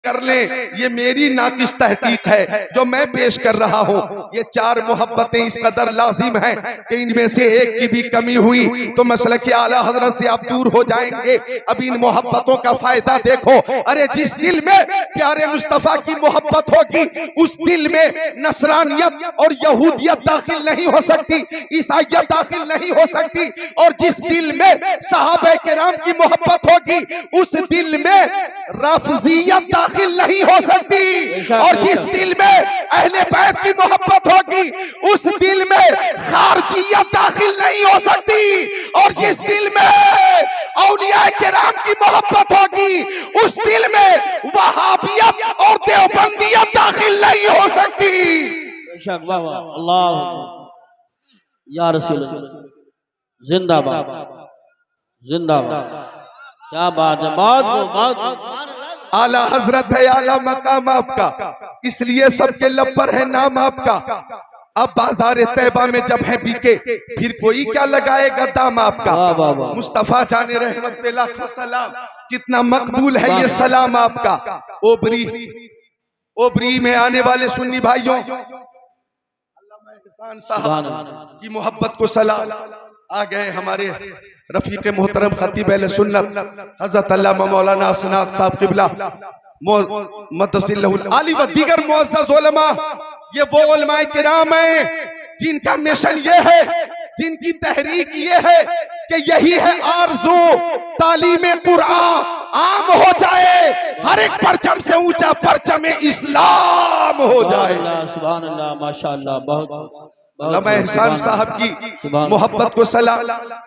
कर ले, ये मेरी नाकिस तहकीक है जो मैं पेश कर रहा हूँ। ये चार मोहब्बतें इस कदर लाजिम हैं कि इनमें से एक की भी कमी हुई तो मसलक आला हजरत से आप दूर हो जाएंगे। अब इन मोहब्बतों का फायदा देखो। अरे जिस दिल में प्यारे मुस्तफा की मोहब्बत होगी उस दिल में नसरानियत और यहूदियत दाखिल नहीं हो सकती, ईसाइयत दाखिल नहीं हो सकती। और जिस दिल में सहाबा किराम की मोहब्बत होगी उस दिल में रफजियत दाखिल नहीं हो सकती। और जिस दिल में अहले बैत की मोहब्बत होगी उस दिल में खारजियत दाखिल नहीं हो सकती। और जिस दिल में औलिया किराम की मोहब्बत होगी उस दिल में वहाबियत और देवबंदियत दाखिल नहीं हो सकती। अल्लाह या रसूल जिंदाबाद जिंदाबाद। क्या बात है, बहुत आला हजरत है, आला मकाम आपका, इसलिए सबके लब पर है नाम आपका। अब बाजार तैबा में जब है बिके फिर कोई क्या लगाएगा दाम आपका। मुस्तफा जाने रहमत पे लाखों सलाम, कितना मकबूल है ये सलाम आपका। ओबरी में आने वाले सुन्नी भाइयों, अल्लामा साहब की मोहब्बत को सलाम। आ गए हमारे रफीक मोहतरम खतीब अहले सुन्नत हजरत अल्लामा मौलाना असनाद साहब किबला मदसिल्लहुल आली व दीगर मुअज़्ज़ज़ उलमा। ये वो उलमा किराम हैं जिनका मिशन ये है, जिनकी तहरीक ये है कि यही है आरज़ू तालीम कुरान आम हो जाए, हर एक परचम से ऊंचा परचम इस्लाम हो जाए। सुभान अल्लाह माशाअल्लाह। बहुत अल्लामा एहसान साहब की मोहब्बत को सलाम,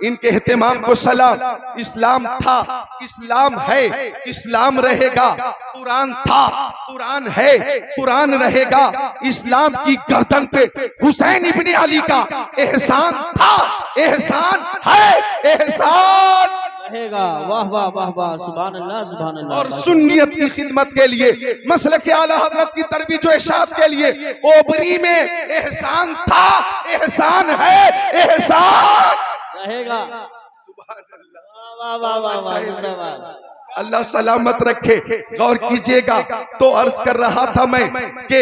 इनके एहतमाम को सलाम। इस्लाम था, इस्लाम है, इस्लाम रहेगा। कुरान था, कुरान है, कुरान रहेगा। इस्लाम की गर्दन पे हुसैन इब्ने अली का एहसान था, एहसान है, एहसान रहेगा। वाह वाह वाह वाह, सुभान अल्लाह सुभान अल्लाह। और सुन्नियत की खिदमत के लिए, मसलक आला हजरत की तरबीज व इरशाद के लिए ओबरी में एहसान था, एहसान है, एहसान रहेगा। सुभान अल्लाह। वाह वाह वाह वाह, जिंदाबाद। अल्लाह सलामत रखे। गौर कीजिएगा तो अर्ज कर रहा था मैं कि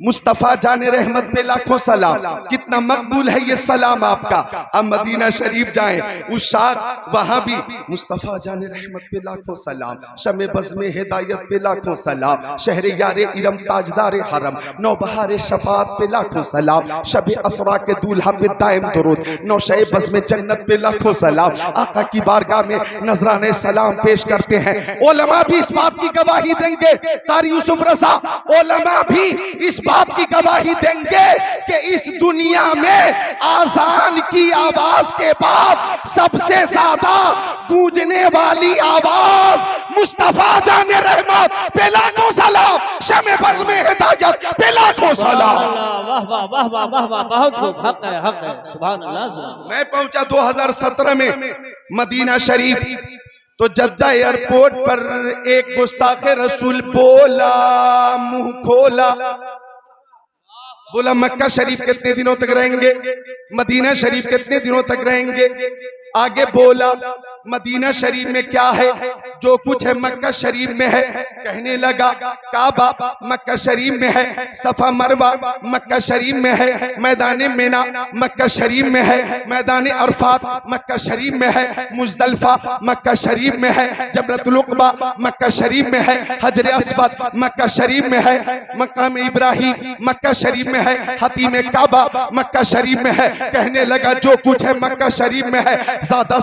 मुस्तफा जाने रहमत पे लाखों सलाम, कितना मकबूल है ये सलाम आपका। अब मदीना शरीफ जाएं, उस शाद वहां भी मुस्तफा जाने रहमत पे लाखों सलाम, शमे बज़्मे हिदायत पे लाखों सलाम, शहर यारे इरम ताजदार हरम, नौबहार शफात पे लाखों सलाम, शबे असरा के दूल्हा पे दायम दुरूद, नौशे बज़्मे जन्नत पे लाखों सलाम। आका की बारगाह में नजराने सलाम पेश करते हैं। उलमा भी इस बात की गवाही देंगे, कारी यूसुफ रज़ा उलमा भी इस बात की गवाही देंगे कि इस दुनिया में आजान की आवाज के बाद सबसे ज्यादा गूंजने वाली आवाज मुस्तफा जाने रहमत पे लाखों सलाम, शमे बज़्मे हिदायत पे लाखों सलाम। वाह वाह वाह वाह वाह वाह, बहुत खूब, हक है, हक है। सुभान अल्लाह सुभान। मैं पहुंचा 2017 में मदीना शरीफ, तो जद्दा एयरपोर्ट पर एक गुस्ताखे रसूल बोला, मुंह खोला, बोला मक्का शरीफ कितने दिनों तक रहेंगे, मदीना शरीफ कितने दिनों तक रहेंगे। आगे बोला मदीना शरीफ में क्या है, जो कुछ है मक्का शरीफ में है। कहने लगा काबा मक्का शरीफ में है, सफा मरवा मक्का शरीफ में है, मैदान मिना मक्का शरीफ में है, मैदान अरफात मक्का शरीफ में है, मुज़दलिफा मक्का शरीफ में है, जबरतुल उक़बा मक्का शरीफ में है, हजर अस्वद मक्का शरीफ में है, मकाम इब्राहिम मक्का शरीफ में है, हतीम काबा मक्का शरीफ में है। कहने लगा जो कुछ है मक्का शरीफ में है, ज्यादा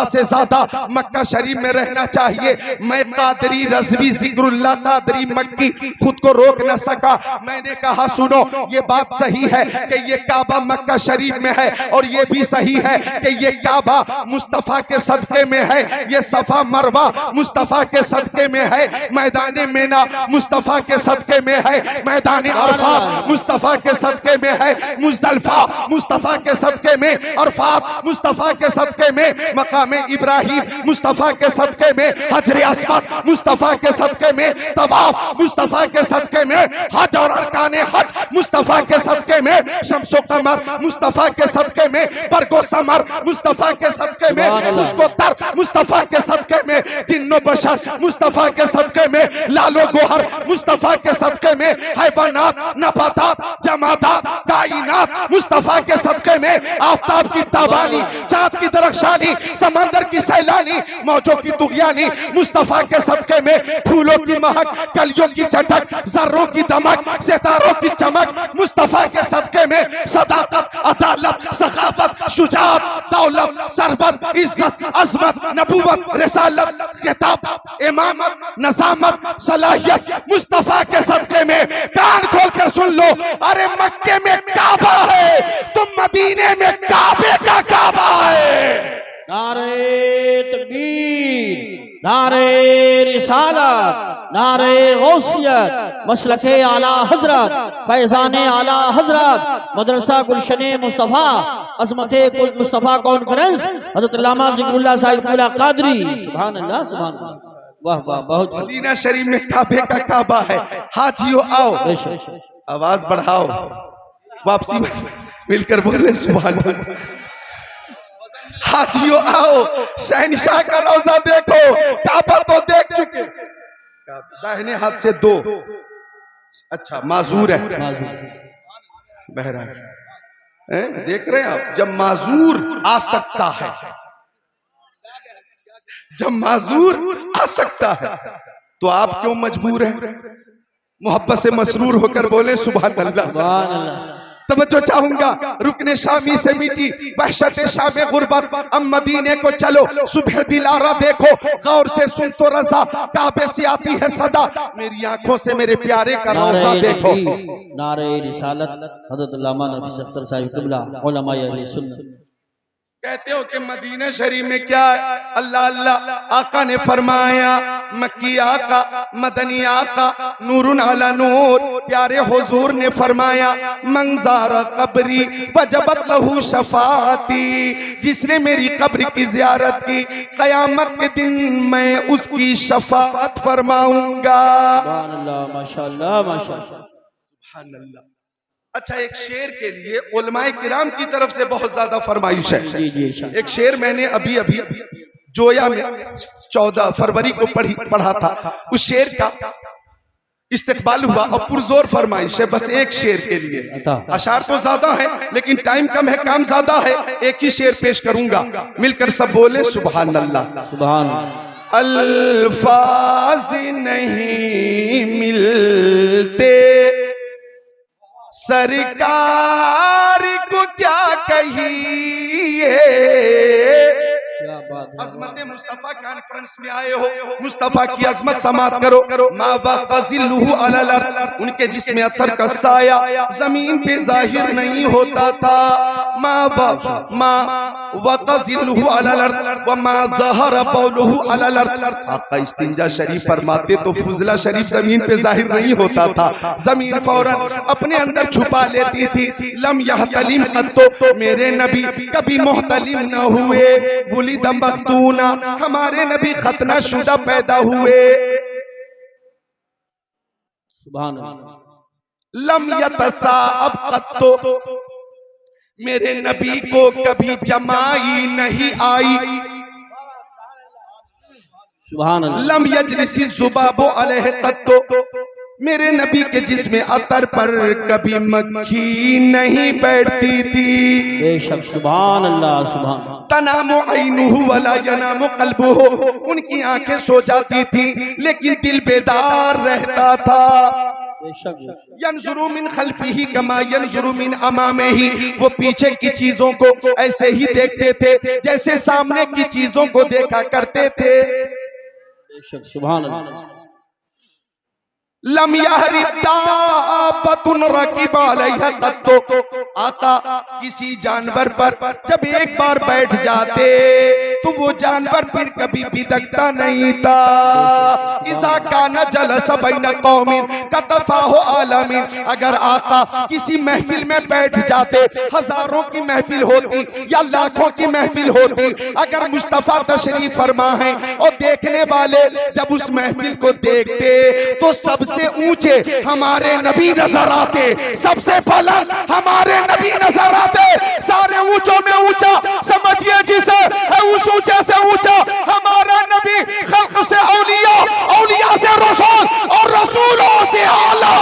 से ज्यादा मक्का शरीफ में रहना चाहिए। मैं कादरी रज़वी ज़िक्रुल्लाह कादरी मक्की खुद को रोक न सका। मैंने कहा सुनो, ये बात सही है कि ये काबा मक्का शरीफ में है, और ये भी सही है कि ये काबा मुस्तफा के सदके में है, ये सफा मरवा मुस्तफा के सदके में है, मैदान मिना मुस्तफा के सदके में है, मैदान अरफात मुस्तफा के सदके में है, मुज़दलिफा मुस्तफा के सदके में, अरफात मुस्तफा मुस्तफ़ा के सदके में मकाम इब्राहिम, मुस्तफ़ा के सदके में हजर अस्वद, मुस्तफ़ा के सदके में तवाफ, मुस्तफ़ा के सदके में हज और अरकाने हज, मुस्तफ़ा के सदके में शम्सो कमर, मुस्तफ़ा के सदके में बरगो समर, मुस्तफ़ा के सदके में खुशको तर, मुस्तफ़ा के सदके में जिन्नो बशर, मुस्तफ़ा के सदके में लालो गोहर, मुस्तफ़ा के सदके में हैवानात, नबातात, जमादात, कायनात, मुस्तफ़ा के सदके में आफताब की ताबानी, चाँद की दरख्शानी, समंदर की सैलानी, मौजों की दुगियानी, मुस्तफ़ा के सदके में फूलों की महक, कलियों की चटक, जर्रों की दमक, सितारों की चमक, मुस्तफ़ा के सदके में सदाकत, अदालत, सखावत, शुजाअत, दौलत, सरबत, इज्जत, अजमत, नबूवत, रिसालत, खिताब, इमामत, नज़ामत, सलाहियत, मुस्तफ़ा के सदके में कान खोलकर सुन लो, अरे मक्के में काबा है तो मदीने में काबे का काबा है। नारे तकबीर, नारे रिसालत, नारे गौसियत, मसलके आला हजरत, फैजाने आला हजरत, मदरसा गुलशने मुस्तफ़ा, अज़मते मुस्तफ़ा कॉन्फ्रेंस, हज़रत अल्लामा ज़िक्रुल्लाह साहिब क़िबला क़ादरी। सुभान अल्लाह, सुभान अल्लाह, वाह वाह, बहुत मदीना शरीफ में काबे का काबा है। हाजियों आओ, आवाज बढ़ाओ, वापसी मिलकर बोले सुभान अल्लाह। हाजियों आओ, शहनशाह का रोजा देखो, काबा तो देख चुके, दाहिने हाथ से दो, अच्छा माजूर है, बहरहाल देख रहे हैं आप, जब माजूर आ सकता है, जब माजूर आ सकता है तो आप क्यों मजबूर हैं? मोहब्बत से मसरूर होकर बोले सुभान अल्लाह। तवज्जो चाहूंगा, रुकने शामी से मिटी वहशत शामे गुर्बत, अब मदीने को चलो, सुबह दिलारा देखो, गौर से सुन तो रज़ा, काबे से आती है सदा, मेरी आंखों से मेरे प्यारे का रोज़ा देखो। नारे रिसालत, हज़रत अल्लामा नफीस अख्तर साहिब क़िबला, उलमाए अहले सुन्नत। कहते हो कि मदीना शरीफ में क्या है? अल्लाह अल्लाह आका ने फरमाया, मक्की आका, मदनी आका, नूरुन अला नूर, प्यारे हुजूर ने फरमाया, मंज़ारा कब्री वजबत लहू शफाअती, जिसने मेरी कब्र की ज़ियारत की, क़यामत के दिन मैं उसकी शफाअत फरमाऊंगा। सुभान अल्लाह, माशाअल्लाह, माशाअल्लाह, सुभान अल्लाह। अच्छा, एक शेर के लिए उलमाए किराम की तरफ से बहुत ज्यादा फरमाइश है। एक शेर मैंने अभी अभी जोया में 14 फरवरी को पढ़ा था, उस शेर का इस्तेकबाल हुआ और पुरजोर फरमाइश है, बस एक शेर के लिए। अशार तो ज्यादा है लेकिन टाइम कम है, काम ज्यादा है, एक ही शेर पेश करूंगा, मिलकर सब बोले सुभान अल्लाह। सुभान अल्फाज नहीं मिलते, सरकार को क्या कहिए, अज़मत मुस्तफ़ा कॉन्फ्रेंस में आए हो, मुस्तफ़ा की अज़मत समात करो। माँ वक़ज़िल्लुहु अलल अर्द, उनके जिस्म अतर का साया जमीन पे जाहिर नहीं होता था। माँ वक़ज़िल्लुहु अलल अर्द व मा ज़हरा बौलुहु अलल अर्द, आका इस्तिंजा शरीफ फरमाते तो फुज़ला शरीफ जमीन पे जाहिर नहीं होता था, जमीन फौरन अपने अंदर छुपा लेती थी। लम यहतलिम कत्तो, मेरे नबी कभी मोहतलिम न हुए, वुलिद मख्तूना, हमारे नबी खतना शुदा पैदा हुए। सुभान अल्लाह। लम यतसाअब कत्तो, मेरे नबी को कभी जमाई नहीं आई। सुभान अल्लाह। लम यजलिसी ज़ुबाबो अलैहि कत्तो, मेरे नबी के जिस्म अतर पर कभी मक्खी नहीं बैठती थी। बेशक, सुभान अल्लाह, सुभान। तनामु ऐनुहु वला यनामु क़ल्बुहु, उनकी आंखें सो जाती थी लेकिन दिल बेदार रहता था। यंजुरु मिन खल्फिही कमा यंजुरु मिन अमामिही, वो पीछे की चीजों को ऐसे ही देखते थे जैसे सामने की चीजों को देखा करते थे। बेशक, सुभान अल्लाह। लम यहरिब दाब्बतुन रकिब अलैहा कत्तो, आका किसी जानवर पर जब एक बार बैठ जाते तो वो जानवर फिर कभी बिदकता नहीं था। इज़ा काना जलस बैन कौमिन कतफाहु आलमीन, अगर आका किसी महफिल में बैठ जाते, हजारों की महफिल होती या लाखों की महफिल होती, अगर मुस्तफा तशरीफ फरमा है और देखने वाले जब उस महफिल को देखते तो सबसे ऊंचे हमारे नबी नजर आते, सबसे बुलंद हमारे नबी नजर आते, सारे ऊंचों में ऊंचा समझिए जिसे है उस ऊंचे से ऊंचा हमारा नबी, खल्क से औलिया, औलिया से रसूल और रसूलों से आला।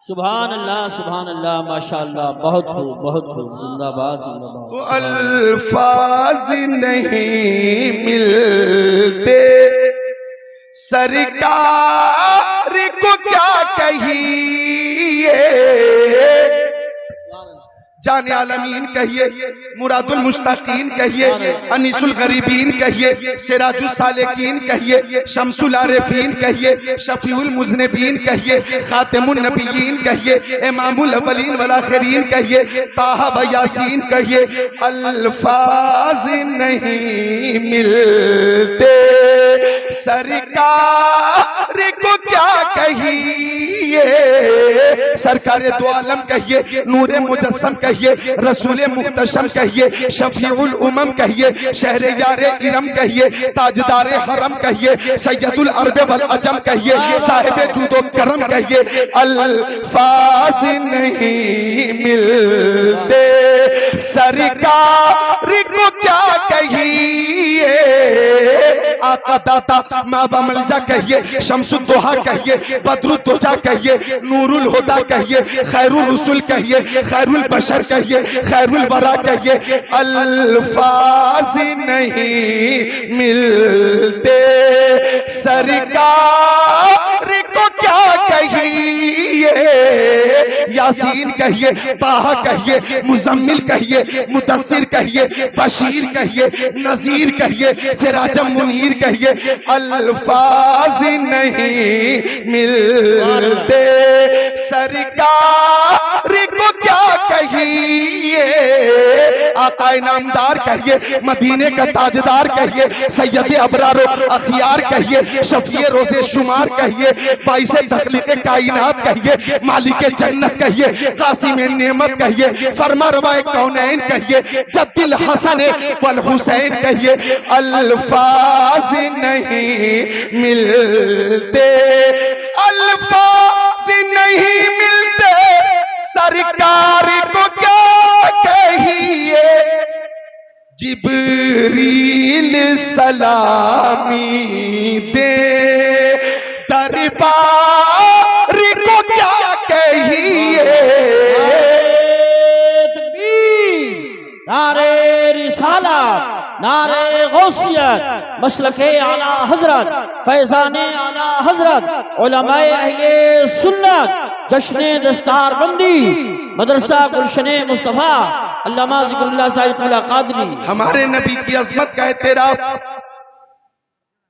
सुभान अल्लाह माशाअल्लाह, बहुत खूब बहुत खूब, जिंदाबाद जिंदाबाद। तो अल्फाज नहीं मिलते सरकार को क्या कहिए, जाने आलमीन कहिए, मुरादुल मुश्ताकीन कहिए, अनीसुल गरीबीन कहिए, सिराजुल सालिकीन कहिए, शम्सुल आरिफीन कहिए, शफीउल मुज़निबीन कहिए, खातिमुन नबिय्यीन कहिए, इमामुल अव्वलीन वल आखिरीन कहिए, ताहा व यासीन कहिए, अल्फाज नहीं मिलते सरकार को क्या कहिए, सरकार दो आलम कहिए, नूरे मुजस्सम कहिए, रसूले मुहतशम कहिए, शफीउल उमम कहिए, शहरे यारे इरम कहिए, ताजदारे हरम कहिए, सैयदुल अरब वल अजम कहिए, साहिबे जूदो करम कहिए, अल्फाज नहीं मिलते सरकार को क्या कहिए, आका दाता मावा मलजा कहिए, शम्सुद्दोहा कहिए, बदरुद्दोजा कहिए, नूरुल हुदा कहिए, खैरुल रसूल कहिए, खैरुल बशर कहिए, खैरुल वरा कहिए, अल्फाज नहीं मिलते सरकार को क्या कहिए, यासीन कहिए, ताहा कहिए, मुजम्मिल कहिए, मुदस्सिर कहिए, बशीर कहिए, नजीर कहिए, सिराजम मुनीर कहिए, अल्फाज नहीं मिलते सरकार को क्या कहिए, आका इनामदार कहिए, मदीने का ताजदार कहिए, सैयद अबरारो अखियार कहिए, शफीए रोज़े शुमार कहिए, बाइसे तख्लीक़े कायनात कहिए, मालिके जन्नत कहिए, कासिम नेमत कहिए, फरमारवाए कौनैन कहिए, जद्दिल हसन वल हुसैन कहिए, अल्फाज नहीं मिलते, अल्फाज नहीं मिलते सरकार को क्या कहिए, जिब्रील सलामी दे दरबार को क्या कहिए, नारे रिसालत, नारे गौसियत, मसलके आला हजरत, फैजाने आला हजरत, उलमाए अहले सुन्नत, जश्ने दस्तार बंदी, मदरसा गुलशने मुस्तफा, अल्लामा ज़िक्रुल्लाह साहिब कादरी। हमारे नबी की अजमत का एतराफ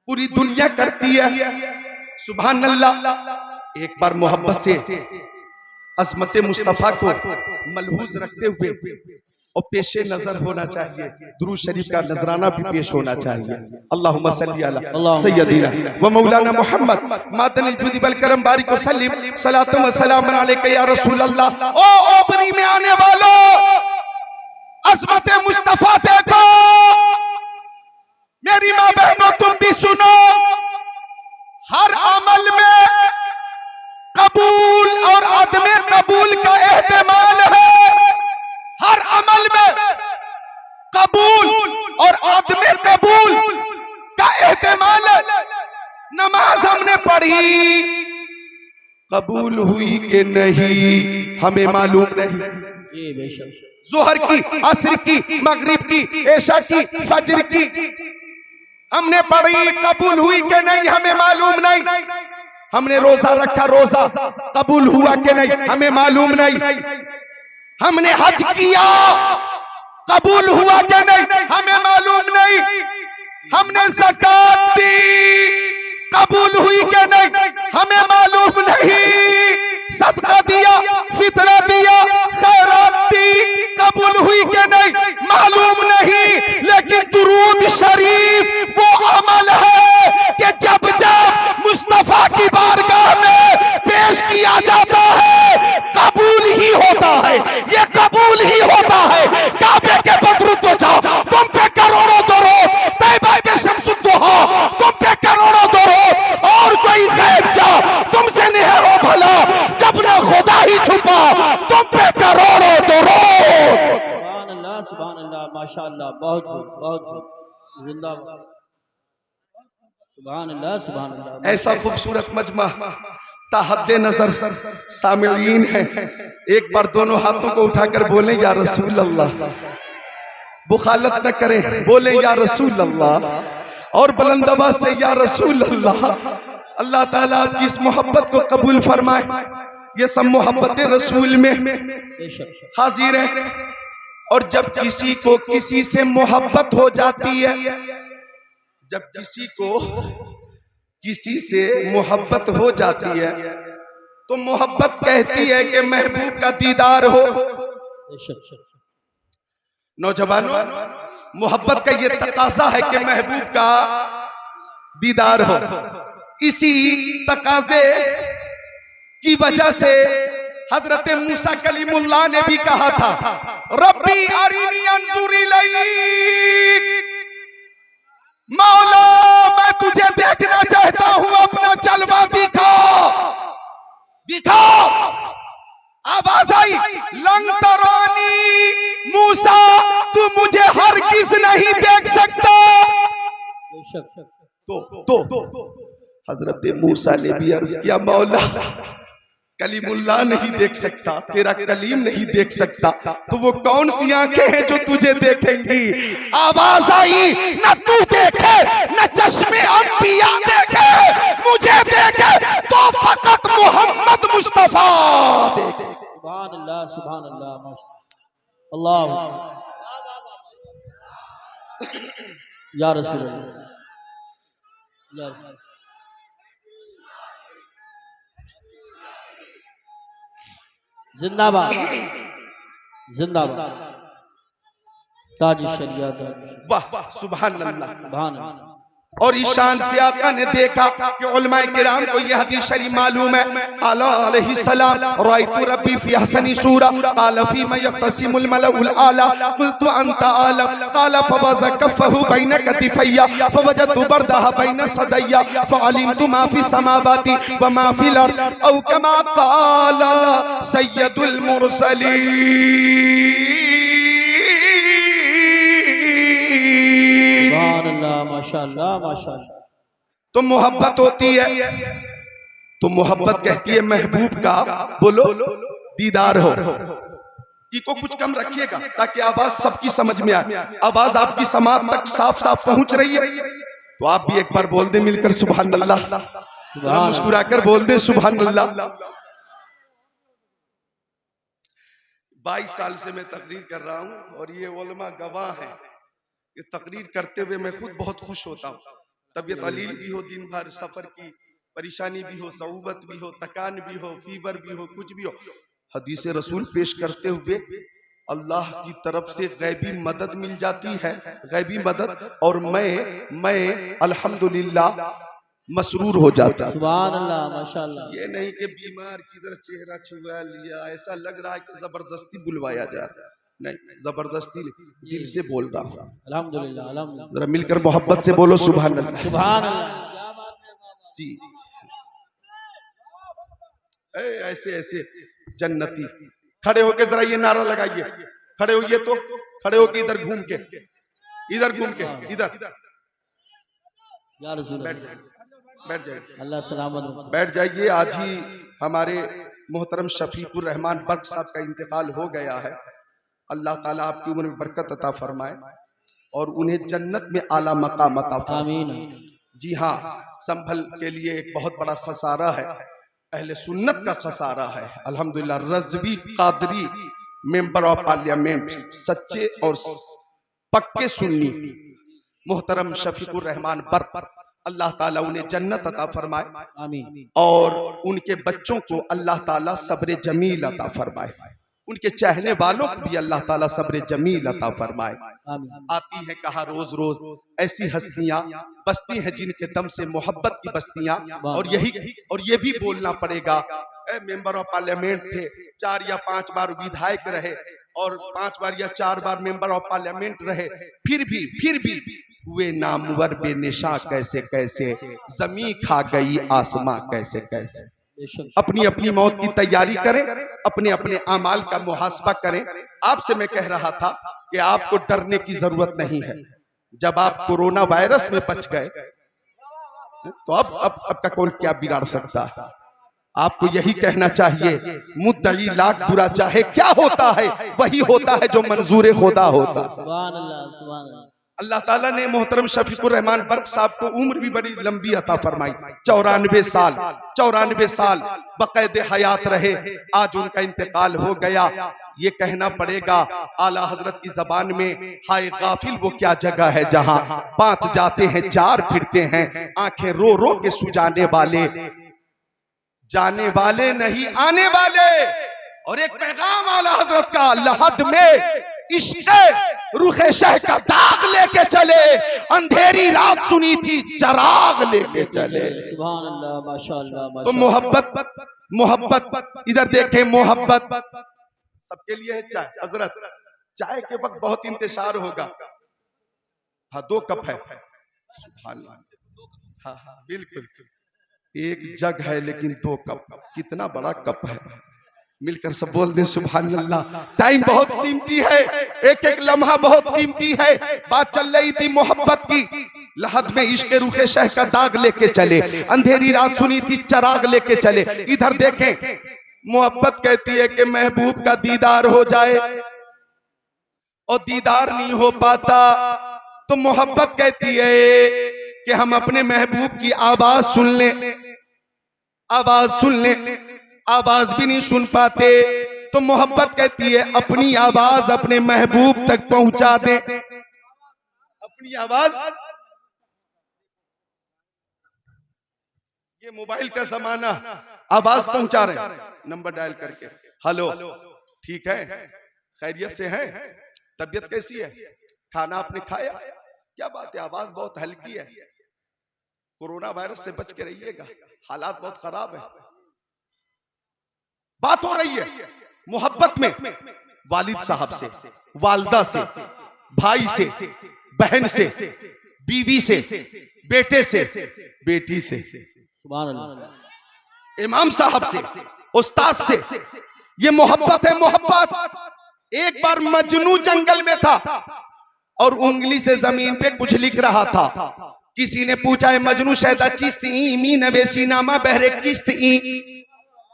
पूरी दुनिया करती है, सुभान अल्लाह। एक बार मोहब्बत से अजमत मुस्तफा को मलहूज रखते हुए और पेशे नजर होना चाहिए, दुरूद शरीफ का नजराना भी पेश होना चाहिए। अल्लाहुम्मा सल्ली अला सय्यदिना व मौलाना मुहम्मद मातनिल जुदी वल करम बारिक व सल्लिम सलातु व सलाम अलैका या रसूल अल्लाह। ओ ओपरी में आने वालों, अजमत मुस्तफा देखो, मेरी माँ बहनों तुम भी सुनो, हर अमल में कबूल और अदमे कबूल का एहतमाल है, हर अमल में कबूल और आदमे कबूल का एहतमाल है। नमाज हमने पढ़ी, कबूल हुई कि नहीं हमें मालूम नहीं, जोहर की, असर की, मगरिब की, ऐशा की, फजर की हमने पढ़ी, कबूल हुई कि नहीं हमें मालूम नहीं। हमने रोजा रखा, रोजा कबूल हुआ कि नहीं हमें मालूम नहीं। हमने हज किया, कबूल हुआ कि नहीं हमें मालूम नहीं। हमने ज़कात दी, कबूल हुई कि नहीं हमें मालूम नहीं। सदका दिया, फितरा दिया, खैरात दी, कबूल हुई कि नहीं मालूम नहीं। लेकिन तू मुस्तफा की बारगाह में पेश किया जाता है, कबूल ही होता है, ये कबूल ही होता है। काबे के बदरू तो जाओ, तुम पे करोड़ों दरूद, तैयबा के शम्सुद्दोहा तुम पे करोड़ों दरूद, और कोई गैब क्या तुमसे नहीं हो भला, जब ना खुदा ही छुपा तुम पे करोड़ों दरूद। सुभान अल्लाह, माशाअल्लाह, बहुत बहुत जिंदाबाद। सुभान अल्लाह, सुभान अल्लाह। ऐसा खूबसूरत मजमा ताहद्दे नजर सामिलीन है। एक बार दोनों हाथों को उठाकर बोले या रसूल अल्लाह, बुखालत न करें, बोले या रसूल अल्लाह, और बुलंद आवाज से या रसूल अल्लाह। अल्लाह ताला आपकी इस मोहब्बत को कबूल फरमाए। ये सब मोहब्बत रसूल में हाजिर है। और जब किसी को किसी से मोहब्बत हो जाती है, जब किसी को किसी से मोहब्बत हो जाती है, तो मोहब्बत कहती है कि महबूब का दीदार हो। नौजवानों, मोहब्बत का ये तकाजा है कि महबूब का दीदार हो। इसी तकाजे की वजह से हजरत मूसा कलीमुल्लाह ने भी कहा था, रब्बी अरिनी अंजुर इलैक, मौला मैं तुझे देखना चाहता हूं, अपना जलवा दिखा दिखा। आवाज आई, लंग तरानी मूसा, तू मुझे हरगिज़ नहीं देख सकता। तो हजरत मूसा ने भी अर्ज किया, मौला कलीमुल्लाह नहीं देख सकता, तेरा कलीम नहीं देख सकता, तो वो कौन सी आंखें हैं जो तुझे देखेंगी। आवाज आई, न तू देखे न चश्मे अंबिया देखे, मुझे देखे तो फकत मोहम्मद मुस्तफा देखे। सुभान अल्लाह, सुभान अल्लाह, अल्लाह या रसूल अल्लाह। जिंदाबाद, जिंदाबाद, ताज शरीयत। वाह, सुभान अल्लाह, सुभान अल्लाह। और इस शान से आका ने देखा कि उलमाए किराम को यह हदीस शरीफ मालूम है। काला अलैहि सलाम, रायतु रब्बी फी हसनी सूरा, काला फी मा यख्तसिमुल मलउल आला, कुल्तु अंत आलम, काला फवज़ा कफ़हु बैन कतिफैया, फवजदतु बरदहा बैन सदैया, फअलिमतु मा फी समावाति व मा फिल अर्द, औ कमा काला सय्यदुल मुरसलीन। माशाअल्लाह, माशाअल्लाह। तो मोहब्बत होती है, तो मोहब्बत कहती है महबूब का बोलो दीदार हो। इको कुछ कम रखिएगा ताकि आवाज सबकी समझ में आए। आवाज आपकी समाज तक साफ साफ पहुंच रही है, तो आप भी एक बार बोल दे मिलकर सुभान अल्लाह, मुस्कुराकर बोल दे सुभान अल्लाह। 22 साल से मैं तकरीर कर रहा हूं और ये उलमा गवाह हैं। ये तकरीर करते हुए मैं खुद बहुत खुश होता हूँ। तबीयत अलील भी हो, दिन भर सफर की परेशानी भी हो, सऊबत भी हो, तकान भी हो, फीवर भी हो, कुछ भी हो, हदीस रसूल पेश करते हुए अल्लाह की तरफ से गैबी मदद मिल जाती है, गैबी मदद। और मैं अल्हम्दुलिल्लाह मसरूर हो जाता। सुभान अल्लाह, माशाअल्लाह। ये नहीं कि बीमार किधर चेहरा छुआ लिया, ऐसा लग रहा है कि जबरदस्ती बुलवाया जा रहा है। नहीं, जबरदस्ती दिल से बोल रहा हूँ। अल्हम्दुलिल्लाह, अल्हम्दुलिल्लाह। जरा मिलकर मोहब्बत से बोलो सुभान अल्लाह, सुभान अल्लाह। क्या बात है जी। ऐसे ऐसे जन्नती खड़े होके जरा ये नारा लगाइए, खड़े होइए तो, खड़े होके इधर घूम के, इधर घूम के, इधर या रसूल, बैठ जाइए, अल्लाह सलामत रखे। बैठ जाइए। आज ही हमारे मोहतरम शफीकुर रहमान बर्क साहब का इंतकाल हो गया है। अल्लाह ताला आपकी उम्र में बरकत अता फरमाए और उन्हें जन्नत में आला मकाम अता फरमाए। आमीन। जी हाँ, संभल के लिए एक बहुत बड़ा खसारा है, अहले सुन्नत का खसारा है। अल्हम्दुलिल्लाह, Razvi Qadri member of parliament, सच्चे और पक्के सुन्नी मोहतरम शफीकुर रहमान बर्क, अल्लाह ताला उन्हें जन्नत अता फरमाए आमीन। और उनके बच्चों को अल्लाह ताला सब्र जमील अता फरमाए। उनके चाहने वालों को भी अल्लाह ताला सब्र जमील अता फरमाए। आमीन। आती है कहा रोज रोज ऐसी हस्तियां बसती हैं जिनके दम से मोहब्बत की बस्तियां। और ये भी बोलना पड़ेगा, मेंबर ऑफ पार्लियामेंट थे, 4 या 5 बार विधायक रहे और 5 बार या 4 बार मेंबर ऑफ पार्लियामेंट रहे, फिर भी हुए नामवर बेनिशा कैसे कैसे, जमी खा गई आसमां कैसे कैसे। अपनी अपनी मौत की तैयारी करें, अपने अपने अमाल का मुहासबा करें। आपसे मैं कह रहा था कि आपको डरने की जरूरत नहीं है। जब आप कोरोना वायरस में बच गए तो अब का कौन क्या बिगाड़ सकता है। आपको यही कहना चाहिए, मुद्दई लाख बुरा चाहे, क्या होता है वही होता है जो मंजूर खुदा होता है। सुभान अल्लाह, सुभान अल्लाह। अल्लाह ताला ने मोहतरम शफीकुर रहमान बर्क साहब को उम्र भी बड़ी लंबी अता फरमाई, 94 साल बकायदे हयात रहे। आज उनका इंतकाल हो गया। ये कहना पड़ेगा आला हजरत की जबान में, हाय गाफिल वो क्या जगह है जहां 5 जाते हैं 4 फिरते हैं, आंखें रो रो के सुजाने वाले, जाने वाले नहीं आने वाले। और एक पैगाम आला हजरत का, लहद में इश्क़ रुखे शह का दाग लेके चले, अंधेरी रात सुनी थी चराग लेके चले। सुभान अल्लाह, माशाअल्लाह, तो मोहब्बत इधर देखें, मोहब्बत सबके लिए है। चाय हजरत, चाय के वक्त बहुत इंतजार होगा। हाँ 2 कप है, सुभान अल्लाह। हाँ बिल्कुल, एक जग है लेकिन 2 कप, कितना बड़ा कप है। मिलकर सब बोल दे सुभान अल्लाह। टाइम बहुत कीमती है, एक एक लम्हा बहुत कीमती है। बात चल रही थी मोहब्बत की, लहद में इश्क़ रुखे शह का दाग लेके चले, अंधेरी रात सुनी थी चराग लेके चले। इधर देखें, मोहब्बत कहती है कि महबूब का दीदार हो जाए और दीदार नहीं हो पाता, तो मोहब्बत कहती है कि हम अपने महबूब की आवाज सुन लें, आवाज सुन लें, आवाज भी नहीं सुन पाते, तो मोहब्बत कहती है अपनी आवाज अपने महबूब तक पहुंचा दे। अपनी आवाज, ये मोबाइल का जमाना, आवाज पहुंचा रहे, नंबर डायल करके, हेलो ठीक है, खैरियत से है, तबीयत कैसी है, खाना आपने खाया, क्या बात है, आवाज बहुत हल्की है, कोरोना वायरस से बच के रहिएगा, हालात बहुत खराब है। बात हो रही है मोहब्बत में, वालिद साहब से, वालदा से, भाई से, बहन से, बीवी से, बेटे से, बेटी से, सुभान अल्लाह, इमाम साहब से, उस्ताद से। ये मोहब्बत है, मोहब्बत। एक बार मजनू जंगल में था और उंगली से जमीन पे कुछ लिख रहा था। किसी ने पूछा है मजनू शहदा चिस्त ई नवेसी नामा बहरे किस्त ई,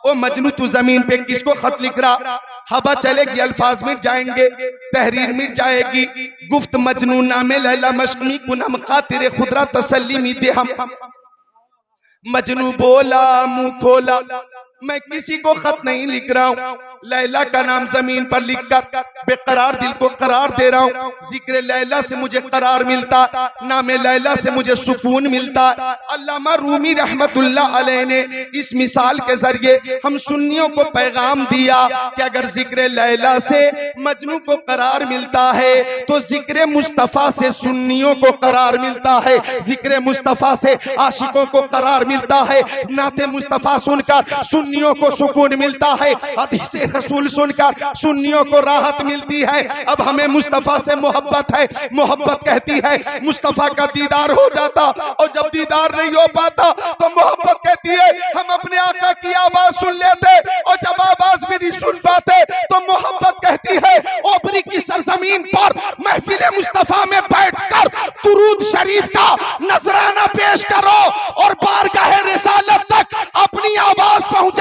ओ मजनू तू जमीन पे किसको खत लिख रहा। हवा चलेगी अल्फाज मिट जाएंगे, तहरीर मिट जाएगी, गुफ्त मजनू नामे लैला मशमी कुनम खातिर खुदरा तसल्ली मी दे हम। मजनू बोला मुंह खोला, मैं किसी को खत नहीं लिख रहा हूँ, लैला का नाम जमीन पर लिखकर बेकरार दिल को करार दे रहा हूँ। जिक्र लैला से मुझे करार मिलता, नाम लैला से मुझे सुकून मिलता। अल्लामा रूमी रहमतुल्लाह अलैह ने इस मिसाल के जरिए हम सुन्नियों को पैगाम दिया कि अगर जिक्र लैला से मजनू को करार मिलता है तो जिक्र मुस्तफ़ा से सुन्नियों को करार मिलता है, जिक्र मुस्तफ़ा से आशिकों को करार मिलता है, नाते मुस्तफ़ा सुनकर सुन्नियों को सुकून मिलता है, हदीस रसूल सुनकर सुन्नियों को राहत मिलती है। अब हमें मुस्तफ़ा से मोहब्बत है, मोहब्बत कहती है मुस्तफ़ा का दीदार हो जाता, और जब दीदार नहीं हो पाता तो मोहब्बत कहती है हम अपने आका की आवाज सुन लेते, और जब आवाज भी नहीं सुन पाते तो मोहब्बत कहती है ओपरी की सरजमीन पर महफिल मुस्तफ़ा में बैठकर दुरूद शरीफ का नजराना पेश करो और बारगाह रिसालत तक अपनी आवाज पहुंचाओ,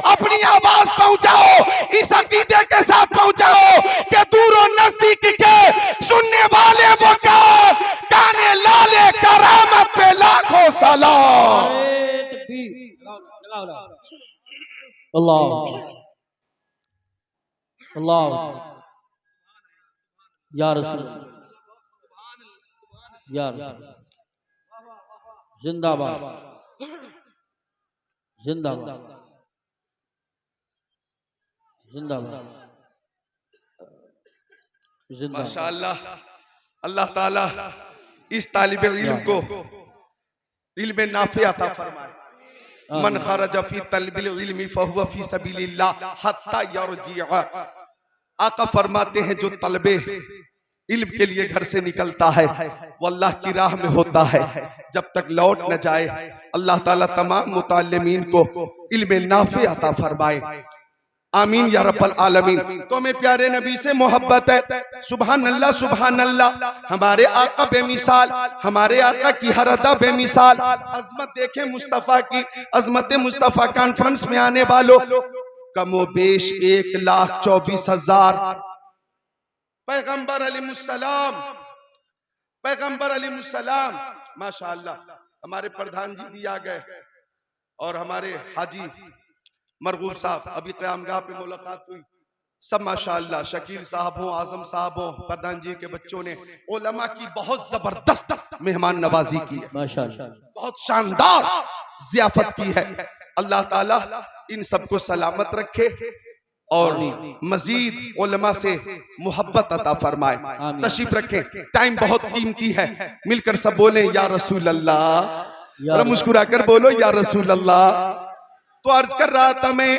अपनी आवाज पहुंचाओ, इस अकीदे के साथ पहुंचाओ कि दूर और नजदीक के सुनने वाले वो काने लाले करामत पे लाखों सलाम। अल्लाह अल्लाह या रसूल, या रसूल, जिंदाबाद जिंदाबाद जिंदाबाद। जिंदा। माशाअल्लाह, अल्लाह ताला इस तालिब इल्म को इल्म नाफे अता फरमाए। मन खरज फी तलबिल इल्मी फहुवा फी सबीलिल्लाह हत्ता यरजिअ। आका फरमाते हैं जो तलबे इल्म के लिए घर से निकलता है वो अल्लाह की राह में होता है जब तक लौट न जाए। अल्लाह ताला तमाम मुताल्लिमीन को इल्म नाफे अता फरमाए, आमीन या रब्बल आलमीन। तो मैं प्यारे नबी से मोहब्बत है। सुभान अल्लाह, सुभान अल्लाह। हमारे आका बेमिसाल, हमारे आका की हर अदा बेमिसाल। अजमत देखें मुस्तफ़ा की, अजमत मुस्तफ़ा कॉन्फ्रेंस में आने वालों, कमोबेश 1,24,000 पैगंबर अलैहिस्सलाम, पैगंबर अलैहिस्सलाम। माशाअल्लाह, हमारे प्रधान जी भी आ गए और हमारे हाजी मरगूब साहब, अभी क़यामगाह पे मुलाकात हुई। सब माशाअल्लाह, शकील साहब हो, आजम साहब हो, प्रधान जी के बच्चों ने उलमा की बहुत जबरदस्त मेहमान नवाजी की है, माशाअल्लाह, बहुत शानदार जियाफत की है। अल्लाह ताला इन सबको सलामत रखे और मजीद उलमा से मोहब्बत अता फरमाए। तशरीफ रखें, टाइम बहुत कीमती है। मिलकर सब बोले या रसूल अल्लाह, मुस्कुरा कर बोलो या रसूल अल्लाह। तो अर्ज कर रहा था मैं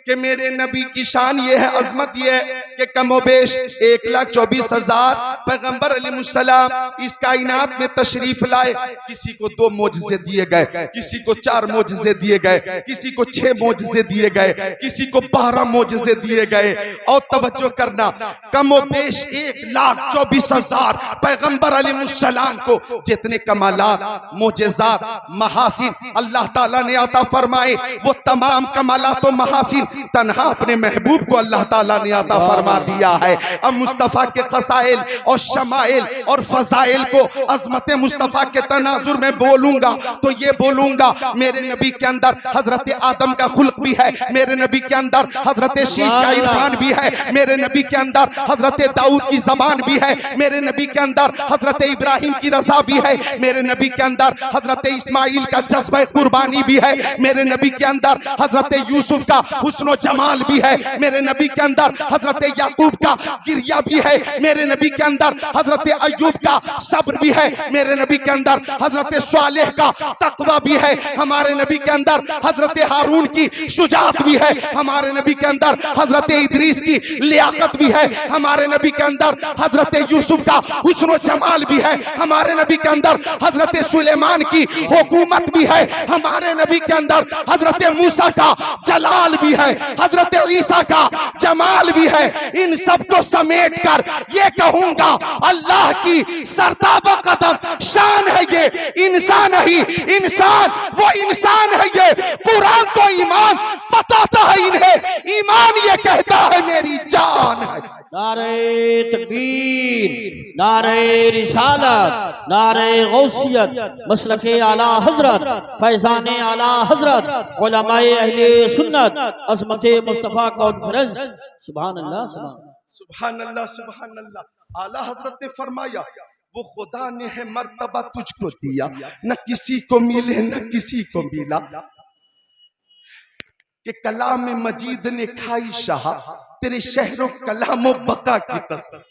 कि मेरे नबी की शान ये है, अजमत ये है कि कमोबेश 1,24,000 पैगंबर अलैहिस्सलाम इस कायनात में तशरीफ लाए। किसी को 2 मोजज़े दिए गए, किसी को 4 मोजज़े दिए गए, किसी को 6 मोजज़े दिए गए, किसी को 12 मोजज़े दिए गए। और तवज्जो करना, कमोबेश 1,24,000 पैगंबर अलैहिस्सलाम को जितने कमालात, मोजज़ात, महासिन अल्लाह ताला ने अता फरमाए, वो तमाम कमालात और महासिन तन्हा अपने महबूब को अल्लाह ताला ने अता फरमा दिया है। अब मुस्तफ़ा के खसाइल और शमाइल और फजाइल को अजमत मुस्तफ़ा के तनाजुर में बोलूंगा तो ये बोलूंगा, मेरे नबी के अंदर हजरत आदम का खुल्क भी है, मेरे नबी के अंदर हजरत शीश का इरफान भी है, मेरे नबी के अंदर हजरत दाऊद की जबान भी है, मेरे नबी के अंदर हजरत इब्राहिम की रजा भी है, मेरे नबी के अंदर हजरत इस्माइल का जज्बा कुर्बानी भी है, मेरे नबी के अंदर हजरत यूसुफ का हुस्न जमाल भी है, मेरे नबी के अंदर हजरत याकूब का गिरिया भी है, मेरे नबी के अंदर हजरत अय्यूब का सब्र भी है, मेरे नबी के अंदर हजरत सालेह का तकवा भी है, हमारे नबी के अंदर हजरत हारून की शुजाअत भी है, हमारे नबी के अंदर हजरत इदरीस की लियाकत भी है, हमारे नबी के अंदर हजरत यूसुफ का हुस्न जमाल भी है, हमारे नबी के अंदर हजरत सुलेमान की हुकूमत भी है, हमारे नबी के अंदर हजरत मूसा का जलाल भी है, हजरत ईसा का जमाल भी है। इन सब को समेट कर ये कहूंगा, अल्लाह की सरताबा कदम शान है ये इंसान ही इंसान, वो इंसान है ये। कुरान तो ईमान बताता है इन्हें, ईमान ये कहता है मेरी जान है। नारे तकबीर, नारे रिसालत, नारे गौसियत, मसलके आला हजरत, फैजाने आला हजरत, उलमाए अहले सुन्नत, अज़मत मुस्तफ़ा कॉन्फ्रेंस। सुभान अल्लाह, सुभान अल्लाह, सुभान अल्लाह। आला हजरत ने फरमाया, वो खुदा ने है मर्तबा तुझको दिया, न किसी को मिले न किसी को मिला, कि कलाम मजीद ने खाई शाह तेरे शहरों कलामो बका की कसम।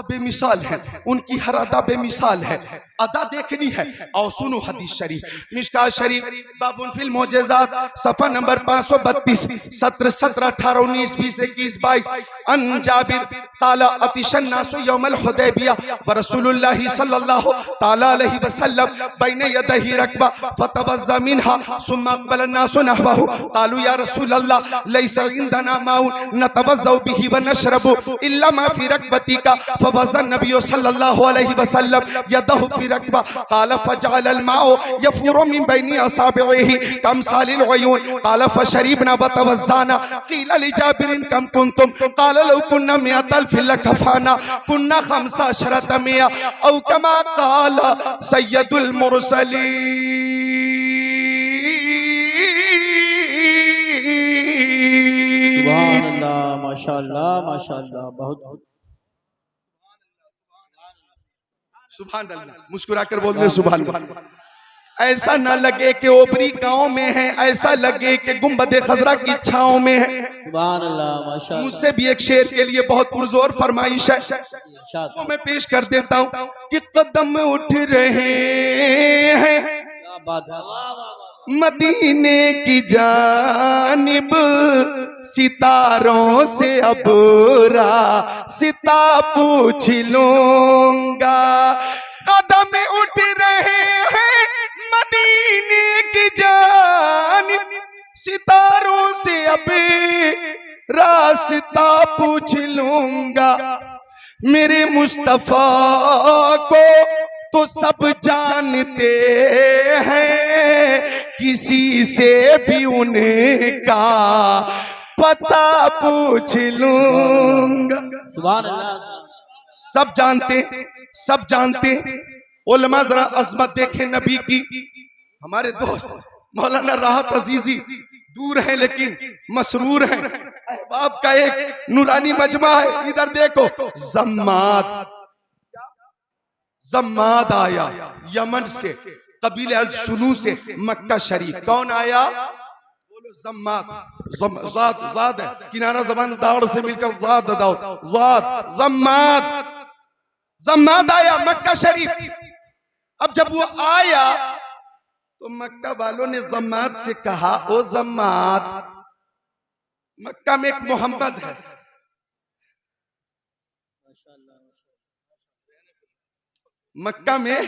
बेमिसाल है, उनकी हर अदा बेमिसाल है। अदा देखनी है और सुनो हदीस शरीफ, मिशकात शरीफ बाबुल फिल मोजेज़ात सफ़ा नंबर 532 17 17 18 19 20 21 22। अन जाबिर ताला अतिशन नासु यौमल हुदैबिया व रसूलुल्लाह सल्लल्लाहु ताला अलैहि वसल्लम बैन यदैहि रकबा फतवज़्ज़ा मिनहा सुम्मा अक़बल नासु नहवहु क़ालू या रसूलल्लाह लैसा इंदना माउन नतवज़्ज़उ बिही व नशरबु इल्ला मा फी रकबती का फवज़्ज़ा नबी सल्लल्लाहु अलैहि वसल्लम यदहु फी रकबा क़ाल फजअल अल माउ यफुरु मिन बैनि असाबिही कम सालिल उयून क़ाल फशरिबना व तवज़्ज़ाना क़ील लिजाबिर कम कुंतुम क़ाल लौ कुन्ना मिअतल फिल कफाना कुन्ना खमसा अशरत मिया औ कमा क़ाल सय्यदुल मुरसलीन। सुभान अल्लाह, माशाअल्लाह, माशाअल्लाह, बहुत बहुत सुभान अल्लाह। मुस्कुरा कर बोल दे सुभान अल्लाह। ऐसा ना लगे कि ओबरी गांव में है, ऐसा लगे कि गुंबद खजरा की छांव में है। सुभान अल्लाह, माशाअल्लाह। मुझसे भी एक शेर के लिए बहुत पुरजोर फरमाइश है, इरशाद। वो मैं पेश कर देता हूँ कि कदम उठ रहे हैं क्या बात है, वाह वाह वाह। मदीने की जानिब, सितारों से अब रास्ता पूछ लूंगा। कदम उठ रहे हैं मदीने की जानिब, सितारों से अब रास्ता पूछ लूंगा। मेरे मुस्तफा को तो सब जानते हैं, किसी से भी उनका पता पूछ लूंगा। सुभान अल्लाह। सब जानते, सब जानते। उलमा जरा अजमत देखें नबी की। हमारे दोस्त मौलाना राहत अजीजी दूर हैं लेकिन मसरूर हैं। अहबाब का एक नूरानी मजमा है, इधर देखो। जम्माद आया यमन से, कबीले अज़शुनू से मक्का शरीफ। कौन आया? बोलो जम्माद। ज़ाद, ज़ाद है, किनारा ज़बान दाड़ से मिलकर ज़ाद दाऊद, ज़ाद, जम्माद। जम्माद आया मक्का शरीफ। अब जब वो आया तो मक्का वालों ने जम्माद से कहा, ओ जम्माद, मक्का में एक मोहम्मद है, मक्का में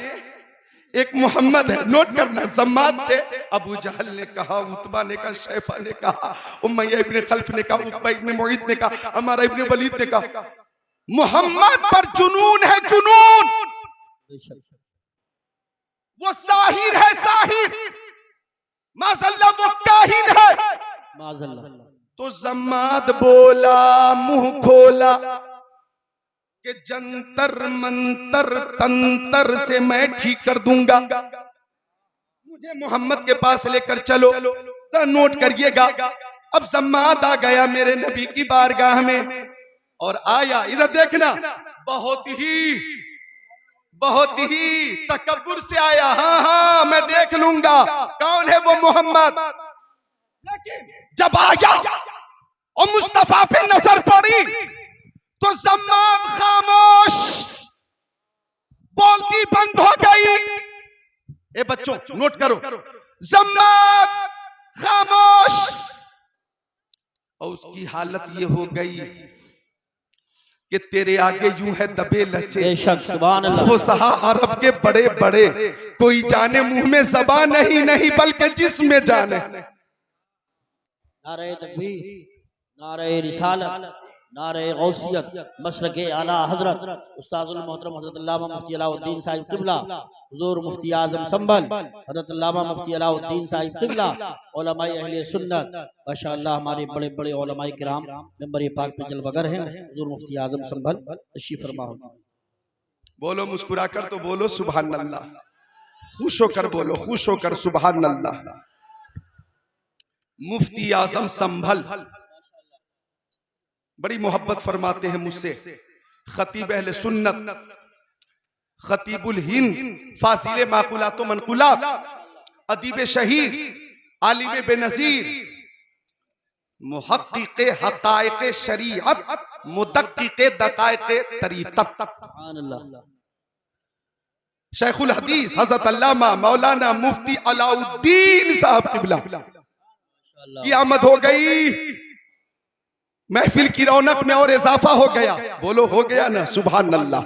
एक मोहम्मद है। नोट करना, जम्माद से अबू जहल ने कहा, उतबा ने कहा, शैबा ने कहा, उमय्या इब्ने खल्फ ने कहा, उक़बा इब्ने मुईत ने कहा, अमारा इब्ने वलीद ने कहा, मोहम्मद पर जुनून है, जुनून। वो साहिर है, साहिर। माज़अल्लाह वो काहिन है, माज़अल्लाह। तो जम्माद बोला, मुंह खोला कि जंतर मंतर तंतर से मैं ठीक कर दूंगा, मुझे मोहम्मद के पास लेकर चलो। जरा नोट करिएगा। अब जम्माद आ गया मेरे नबी की बारगाह में और आया, इधर देखना, बहुत ही तकब्बुर से आया। हाँ हाँ मैं देख लूंगा कौन है वो मोहम्मद। लेकिन जब आया और मुस्तफा पे नजर पड़ी तो जम्माद खामोश, बोलती बंद हो गई। ए बच्चों नोट करो, जम्माद खामोश। और उसकी हालत ये हो गई कि तेरे आगे यूं है दबे लचे। बेशक, सुभान अल्लाह। फुसहा अरब के बड़े बड़े, कोई जाने मुंह में ज़बान नहीं बल्कि जिस्म में जाने। नारे तकबीर, नारे रिसालत, नारे गौसियत, मशरक़े आला हजरत उस्ताजुल मोहतरम हजरत अल्लामा मुफ्ती अलाउद्दीन साहिब क़िबला, हुज़ूर मुफ्ती आज़म संभल हजरत अल्लामा मुफ्ती अलाउद्दीन साहिब क़िबला, उलमाए अहले सुन्नत, माशाअल्लाह हमारे बड़े बड़े उलमाए किराम मेंबर पाक पे जलवागर हैं। हुज़ूर मुफ्ती आज़म संभल तशरीफ़ फरमा हो। बोलो मुस्कुरा कर तो बोलो सुभान अल्लाह, खुश होकर बोलो, खुश होकर सुभान अल्लाह। मुफ्ती आज़म संभल बड़ी मोहब्बत फरमाते हैं मुझसे। खतीब अहले सुन्नत, खतीबुल हिंद, फासिले माकुलात व मनकुलात, अदीब शहीद, आलिम बेनज़ीर, मुहक्किक़े हक़ाइक़े शरीअत, मुदक्किक़े दक़ाइक़े तरीक़त, शेखुल हदीस हज़रत अल्लामा मौलाना मुफ्ती अलाउद्दीन साहब क़िबला की आमद हो गई। महफिल की रौनक में और इजाफा हो गया। बोलो हो गया ना, सुभान अल्लाह।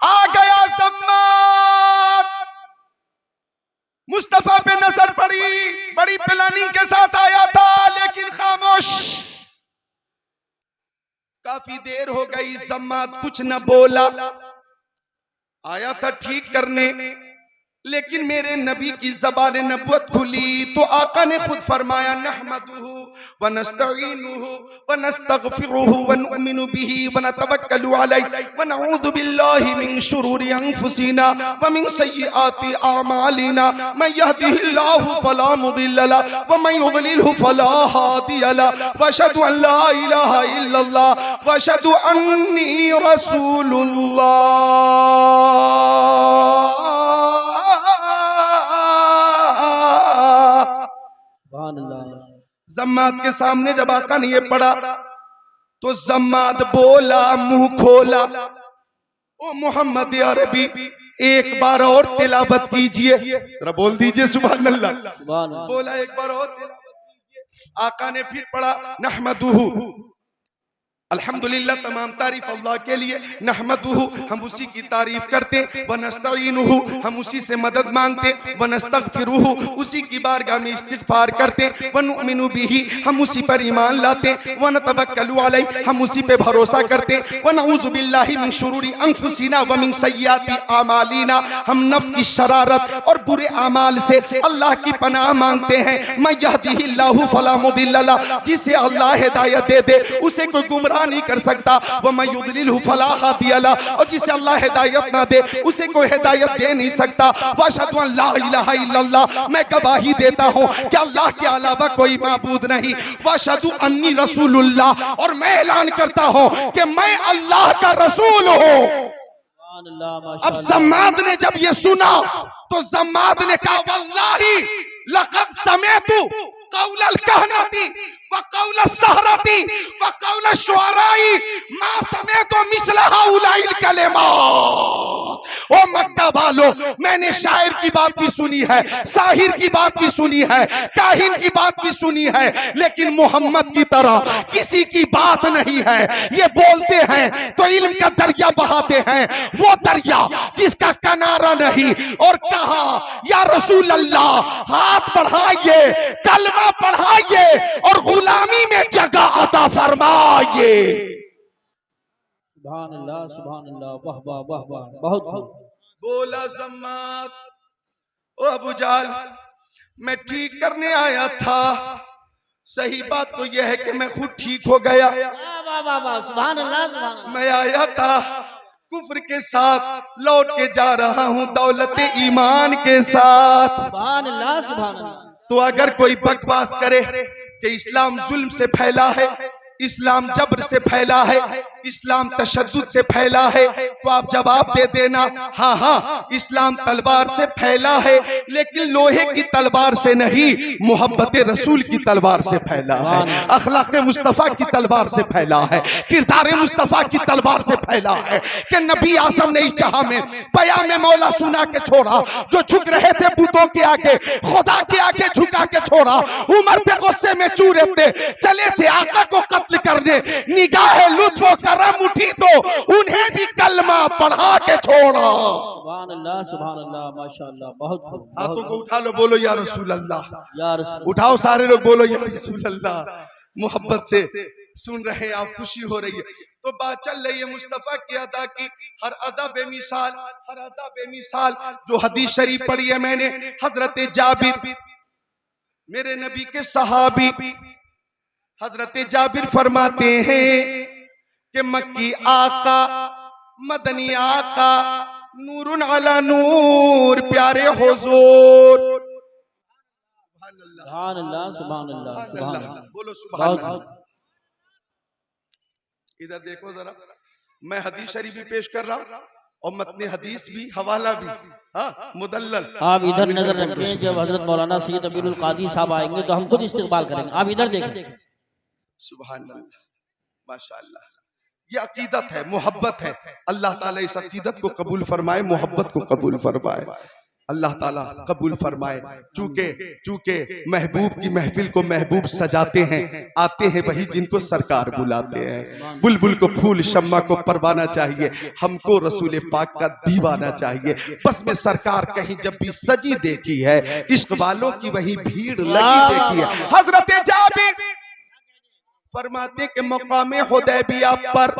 आ गया जम्माद, मुस्तफा पे नजर पड़ी, बड़ी प्लानिंग के साथ आया था लेकिन खामोश। काफी देर हो गई, जम्माद कुछ न बोला। आया था ठीक करने, लेकिन मेरे नबी की ज़बान नबुवत खुली तो आका ने खुद फरमाया, नहमदुहु व नस्तईनुहु व नस्तगफिरुहु व नुमिनु बिही व नतवक्कलु अलैहि व नऊज़ु बिल्लाहि मिन शुरूरि अनफुसिना व मिन सय्यिआति अमालिना, मन यहदिहिल्लाहु फला मुदिल्ल लहु व मन युद्लिलहु फला हादिय लहु, व अशहदु अन ला इलाहा इल्लल्लाह व अशहदु अन्नी रसूलुल्लाह। सुभान अल्लाह। जम्माद के सामने जब आका ने ये पढ़ा तो जम्माद बोला मुंह खोला, ओ मोहम्मद अरबी एक बार और तिलावत कीजिए, जरा बोल दीजिए सुभान अल्लाह। सुभान अल्लाह। बोला एक बार और तिलावत कीजिए। आका ने फिर पढ़ा नहमदुहु, अल्हम्दुलिल्लाह तमाम तारीफ अल्लाह के लिए, नहमदुहु हम उसी की तारीफ करते, व नस्तईनुहु हम उसी से मदद मांगते, व नस्तगफिरुहु उसी की बारगाह में इस्तिगफार करते, व नुमिनु बिही हम उसी पर ईमान लाते, व नतवक्कलु अलैहि हम उसी पे भरोसा करते, व नऊज़ु बिल्लाहि मिन शुरूरि अनफुसिना व मिन सय्याति आमालिना हम नफ्स की शरारत और बुरे अमाल से अल्लाह की पनाह मांगते हैं। मैं यहदिहिल्लाहु फला मुदिल्ल लह, जिसे अल्लाह हिदायत दे दे उसे कोई गुमराह नहीं कर सकता, व मैं युद्लिलहु फला हादिय लह, और जिसे अल्लाह हिदायत ना दे उसे कोई हिदायत दे नहीं सकता। व अशहदु अन ला इलाहा इल्लल्लाह मैं गवाही देता हूँ कि अल्लाह के अलावा कोई माबूद नहीं। व अशहदु अन्नी रसूलुल्लाह और मैं ऐलान करता हूँ कि मैं अल्लाह का रसूल हूँ। सुभान अल्लाह, अब माशाअल्लाह। जम्माद ने जब ये सुना तो जम्माद ने कहा वल्लाही लक़द समेतु कौलल कहनती व कौल सहरती व कौल शुअराई मा समेतु मिस्ल हाउलाइल कलिमात। ओ मक्का वालों, मैंने शायर की बात भी सुनी है, साहिर की बात भी सुनी है, काहिन की बात भी सुनी है, लेकिन मोहम्मद की तरह किसी की बात नहीं है। ये बोलते हैं तो इल्म का दरिया बहाते हैं, वो दरिया जिसका किनारा नहीं। और कहा या रसूल अल्लाह हाथ बढ़ाइए, कलमा पढ़ाइए और गुलामी में जगह अता फरमाइए। सुभान अल्लाह, सुभान अल्लाह, वाह वाह वाह वाह, बहुत खूब। बोला जम्माद, ओ अबू जाल मैं ठीक करने आया था, सही बात तो यह है कि मैं खुद ठीक हो गया। वाह वाह वाह वाह, सुभान अल्लाह, सुभान अल्लाह। मैं आया था कुफ्र के साथ, लौट के जा रहा हूं दौलत ईमान के साथ। सुभान अल्लाह, सुभान अल्लाह। तो अगर कोई बकवास करे कि इस्लाम जुल्म से फैला है, इस्लाम जबर से फैला है, इस्लाम तशद्दुद से फैला है, तो आप जवाब दे देना हाँ हाँ इस्लाम तलवार से फैला है, लेकिन लोहे की तलवार से नहीं, मोहब्बत रसूल की तलवार से फैला है, अखलाक मुस्तफ़ा की तलवार से फैला है, किरदार मुस्तफ़ा की तलवार से फैला है। कि नबी आज़म ने इस जहां में पयाम मौला सुना के छोड़ा, जो झुक रहे थे बुतों के आगे, खुदा के आगे झुका के छोड़ा। उमर थे गुस्से में चूरे थे, चले थे आका को कत्ल करने, निगाह लुत्फ करम उठी तो उन्हें भी कलमा पढ़ा के छोड़ा। सुभान अल्लाह, सुभान अल्लाह, माशाअल्लाह, बहुत खूब। हाथों को उठा लो, बोलो या रसूल अल्लाह। या रसूल, उठाओ सारे लोग, बोलो या रसूल अल्लाह। मोहब्बत से सुन रहे हैं आप, खुशी हो रही है। तो बात चल रही है मुस्तफा की अदा की, हर अदा बेमिसाल, हर अदा बेमिसाल। जो हदीस शरीफ पढ़ी है मैंने, हजरत जाबिर मेरे नबी के सहाबी, हजरत जाबिर फरमाते हैं कि मक्की आका मदनी आका नूरुन अला नूर प्यारे हुजूर। सुभान अल्लाह, सुभान अल्लाह, सुभान अल्लाह। बोलो सुभान बहुत अल्लाह। खूब। इधर देखो जरा, मैं हदीस शरीफ भी पेश कर रहा हूँ और मतने हदीस भी, हवाला भी, हाँ मुदल्लल। आप इधर नजर रखें, जब हजरत मौलाना सैयद अमीरुल कादी साहब आएंगे तो हम खुद इस्तेकबाल करेंगे। आप इधर देखें। सुभान अल्लाह, माशाअल्लाह। ये अकीदत है, मोहब्बत है। अल्लाह ताला इस अकीदत को कबूल फरमाए, मोहब्बत को कबूल फरमाए, अल्लाह ताला कबूल फरमाए। चूंकि महबूब की महफिल को महबूब सजाते हैं, आते हैं वही जिनको सरकार बुलाते हैं। बुलबुल को फूल, शम्मा को परवाना चाहिए, हमको रसूल पाक का दीवाना चाहिए। बस में सरकार कहीं जब भी सजी देखी है, इश्क वालों की वही भीड़ लगी देखी है। हजरत जाबिर फरमाते के मकामे हुदैबिया पर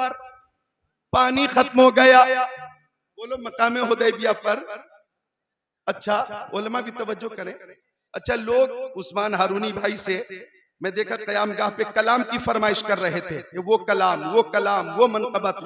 पानी खत्म हो गया। बोलो मकामे हुदैबिया पर। अच्छा उलमा भी तवज्जो करें। अच्छा लोग उस्मान हारूनी भाई से मैं देखा क़यामगाह पे कलाम की फरमाइश कर रहे थे कि वो कलाम, वो मनक़बत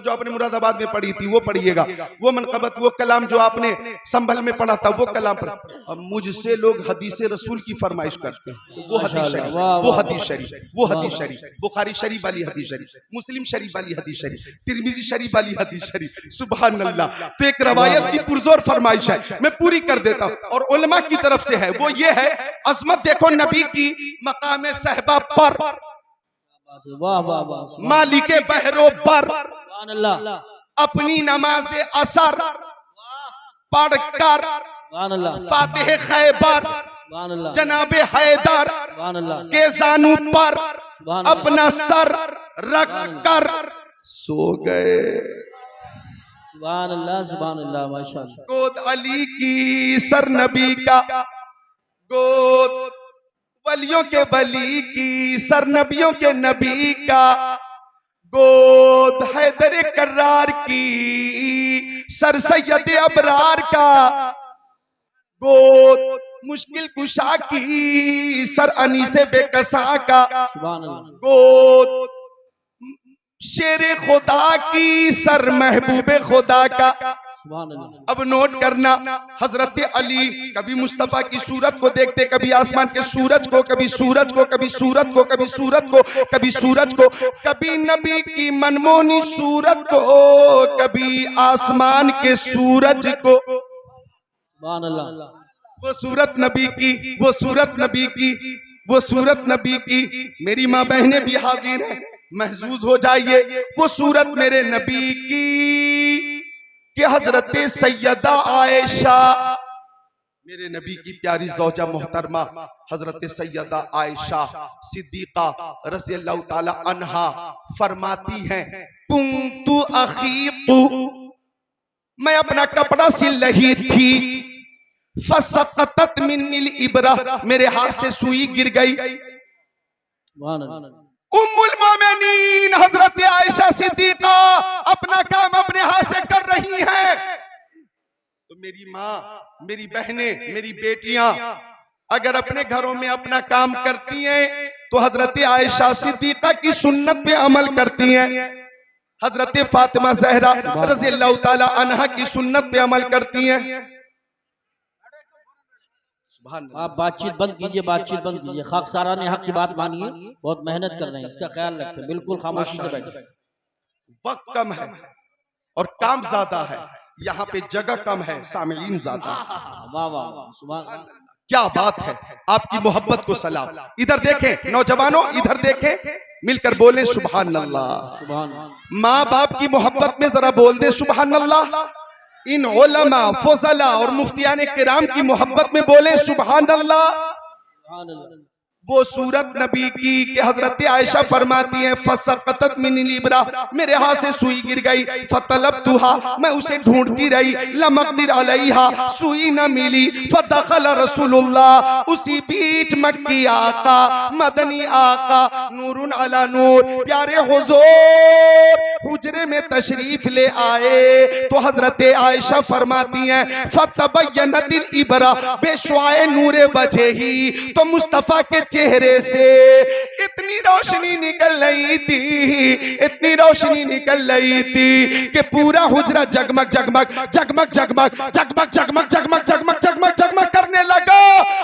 जो आपने मुरादाबाद में पढ़ी थी वो पढ़िएगा, वो मनक़बत, वो कलाम जो आपने संभल में पढ़ा था वो कलाम पढ़ा। अब मुझसे लोग हदीस रसूल की फरमाइश करते हैं, वो हदीस शरीफ, वो हदीस शरीफ, वो हदीस शरीफ, बुखारी शरीफ वाली हदीस शरीफ, मुस्लिम शरीफ वाली हदीस शरीफ, तिरमिजी शरीफ वाली हदीस शरीफ। सुभान अल्लाह। तो एक रवायत की पुरजोर फरमाइश है, मैं पूरी कर देता हूँ और उलमा की तरफ से है, वो ये है, अजमत देखो नबी की मकाम सहबा पर, वाह वाह वाह, मालिके बहरो पर, सुभान अल्लाह, अपनी नमाज असर पढ़कर सुभान अल्लाह, फातिह खैबर सुभान अल्लाह, जनाबे हैदर सुभान अल्लाह, के जानू पर सुभान अल्लाह, अपना सर रख कर सो गए। सुभान अल्लाह, माशाअल्लाह। गोद अली की सर नबी का, गोद वलियों के वली की सर नबियों के नबी का, गोद हैदर कर्रार की सर सैयद अबरार का, गोद मुश्किल कुशा की सर अनीसे बेकसा का, सुभान अल्लाह, गोद शेरे खुदा की सर महबूबे खुदा का। सुभान अल्लाह। अब नोट करना, हजरत अली कभी मुस्तफा की सूरत को देखते, कभी आसमान के सूरज को, कभी सूरज को, कभी सूरत को, कभी सूरत को, कभी सूरज को, कभी नबी की मनमोहनी सूरत को, कभी आसमान के सूरज को। सुभान अल्लाह। वो सूरत नबी की, वो सूरत नबी की, वो सूरत नबी की। मेरी माँ बहनें भी हाजिर हैं, महजूज हो जाइए। वो सूरत मेरे नबी की कि हजरत सैयदा आयशा, मेरे नबी की प्यारी ज़ौजा मोहतरमा हजरत सैयदा आयशा सिद्दीक़ा रज़ी अल्लाह ताला अन्हा फरमाती हैं, कुन्तु अखीतु, मैं अपना कपड़ा सिल रही थी, फसक़तत मिन्निल इब्रा, मेरे हाथ से सुई गिर गई। सुभान अल्लाह। उम्मुल मोमिनीन हजरत आयशा सिद्दीक़ा अपना काम अपने हाथ से कर रही हैं। तो मेरी माँ, मेरी बहनें, मेरी बेटियां अगर अपने घरों में अपना काम करती हैं तो हजरत आयशा सिद्दीक़ा की सुन्नत पे अमल करती हैं, हजरत फातिमा ज़हरा रज़ी अल्लाह ताला अन्हा की सुन्नत पे अमल करती हैं। आप बातचीत बंद कीजिए, बातचीत बंद कीजिए। खाकसारा ने हक की बात मानिए, बहुत मेहनत कर रहे हैं, इसका ख्याल रखें, बिल्कुल खामोशी से बैठे। वक्त कम है और काम ज्यादा है, यहाँ पे जगह कम है, सामीन ज्यादा है। वाह वाह वाह, सुभान। क्या बात है, आपकी मोहब्बत को सलाम। इधर देखें नौजवानों, इधर देखें, मिलकर बोले सुभान अल्लाह। सुभान। माँ बाप की मोहब्बत में जरा बोल दे सुभान अल्लाह। इन उलमा फज़ला और मुफ्तियाने किराम की मोहब्बत में बोले सुभान अल्लाह। सुभान अल्लाह। वो सूरत नबी की कि हजरत आयशा फरमाती हैं, फसक़तत मिन्निल इब्रा, मेरे हाथ से सुई गिर गई, फतलबतुहा, मैं उसे ढूंढती रही, लम अक़दिर अलैहा, सुई न मिली, फदख़ल रसूलुल्लाह, उसी बीच मक्की आका, मदनी आका, नूरुन अला नूर, प्यारे हुजूर हुजरे में तशरीफ ले आए। तो हजरत आयशा फरमाती हैं, फतबय्यनतिल इब्रा बेशुआए नूरे वजही, तो मुस्तफ़ा के चेहरे से इतनी रोशनी निकल रही थी, इतनी रोशनी निकल रही थी कि पूरा हुजरा जगमग जगमग जगमग जगमग जगमग जगमग जगमग जगमग जगमग जगमग करने लगा।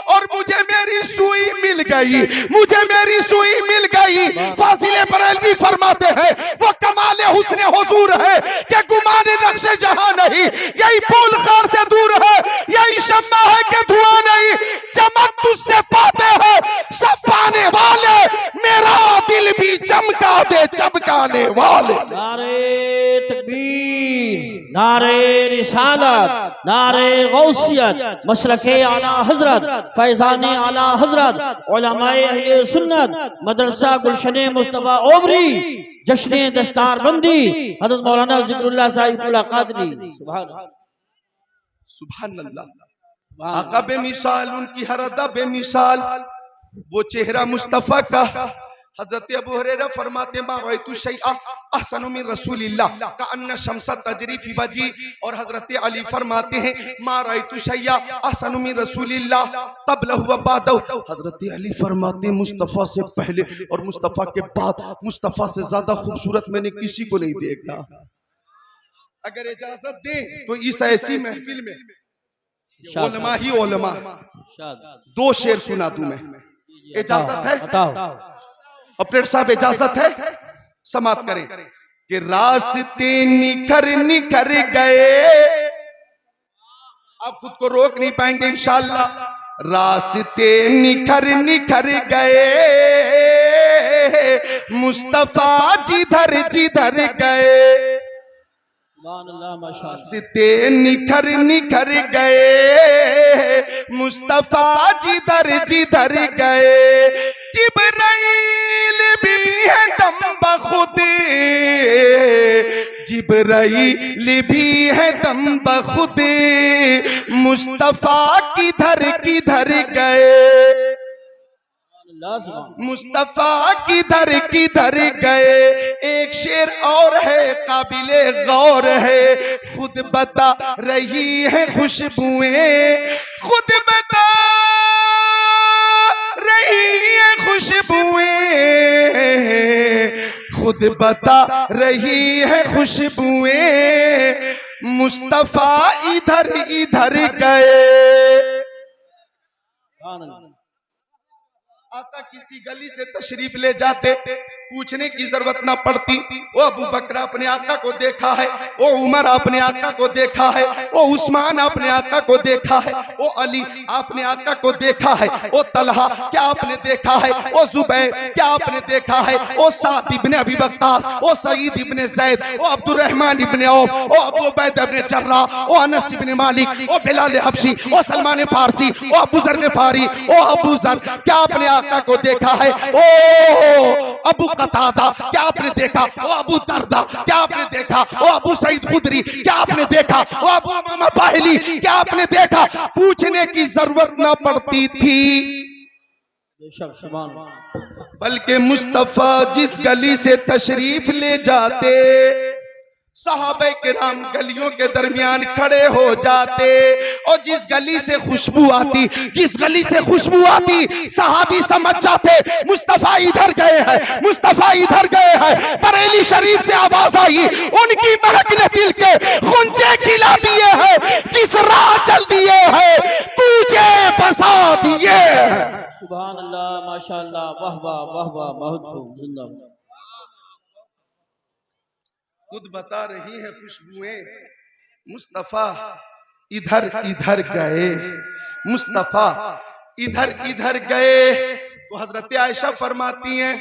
और मुझे मेरी सुई मिल गई, मुझे मेरी सुई मिल गई। फाजिले बरेलवी फरमाते हैं, वो कमाल हुस्न हुजूर है कि गुमान नक्शे जहां नहीं, यही पुल खार से दूर है, यही शम्मा है कि धुआं नहीं, चमक तुझसे पाते हैं सब पाने वाले, मेरा दिल भी चमका दे चमकाने वाले। नारे तकबीर, नारे रिसालत, नारे गौसियत, मसलके आला हजरत, फैजाने आला हजरत, उलमाए अहले सुन्नत, मदरसा गुलशने मुस्तफा ओबरी, जश्ने दस्तार बंदी, हज़रत मौलाना ज़िक्रुल्लाह साहिब कादरी। सुभान सुभान अल्लाह। आका बेमिसाल, उनकी हर अदा बेमिसाल, वो चेहरा मुस्तफा का हजरत अबू हुरैरा फरमाते मा रअयतु शैअ अहसन मिन रसूलिल्लाह का अन्ना शम्स तजरी फी वजी। और हजरत अली फरमाते हैं मा रअयतु शैअ अहसन मिन रसूलिल्लाह क़ब्लहु व बअदहु। हजरत अली फरमाते मुस्तफ़ा से पहले और मुस्तफ़ा के बाद मुस्तफ़ा से ज्यादा खूबसूरत मैंने किसी को नहीं देखा। अगर इजाजत दे तो इस ऐसी महफिल में उलमा ही उलमा, दो शेर सुना दूं मैं, इजाजत है? ऑपरेटर साहब इजाजत है? समाप्त करें कि रास्ते निखर निखर गए, आप खुद को रोक नहीं पाएंगे इंशाअल्लाह। रास्ते निखर निखर गए, मुस्तफा जिधर जिधर गए। रास्ते निखर निखर गए, मुस्तफा जिधर जिधर गए। जिब्राइल भी है दम बखुदे, जिब्राइल भी है दम बखुदे, मुस्तफा किधर किधर गए, मुस्तफा किधर किधर गए। एक शेर और है काबिले गौर है, खुद बता रही है खुशबुएं, खुद बता रही है खुशबुएं, खुद बता रही है खुशबुएं, मुस्तफा इधर इधर गए। आका किसी गली से तशरीफ ले जाते, पूछने की जरूरत ना पड़ती, वो अबू बकर अपने आका को देखा है, वो उमर अपने आका को देखा है, वो उस्मान अपने आका को देखा है, वो अली अपने आका को देखा है, वो तलहा क्या आपने देखा है, वो जुबैर क्या आपने देखा है, वो साद इब्ने अबी वक्कास, वो सईद इब्ने ज़ैद, वो अब्दुर्रहमान इब्ने औफ, वो अबू उबैदा इब्ने जर्राह, वो अनस इब्ने मालिक, वो बिलाल हबशी, वो सलमान फारसी, वो अबू ज़र ग़िफ़ारी, वो अबू ज़र क्या आपने आका को देखा है, ओ अबू कतादा क्या आपने देखा, वो अबू दरदा क्या आपने देखा, वो अबू सईद खुदरी क्या आपने देखा, वो अबू उमामा बाहिली क्या आपने देखा। पूछने की जरूरत ना पड़ती थी, बल्कि मुस्तफा जिस गली से तशरीफ ले जाते, सहाबे किराम गलियों के दरमियान खड़े हो जाते, और जिस गली से खुशबू आती, जिस गली से खुशबू आती, सहाबी समझ जाते मुस्तफा इधर गए हैं, मुस्तफा इधर गए हैं। बरेली शरीफ से आवाज आई, उनकी महक ने दिल के गुंजे खिला दिए हैं, जिस राह चल दिए हैं तुझे बसा दिए। सुभान अल्लाह, माशाअल्लाह, वाह वाह वाह वाह, बहुत खूब, जिंदाबाद। खुद बता रही है खुशबुएं, मुस्तफा इधर इधर गए, मुस्तफा इधर इधर गए। तो हजरत आयशा फरमाती हैं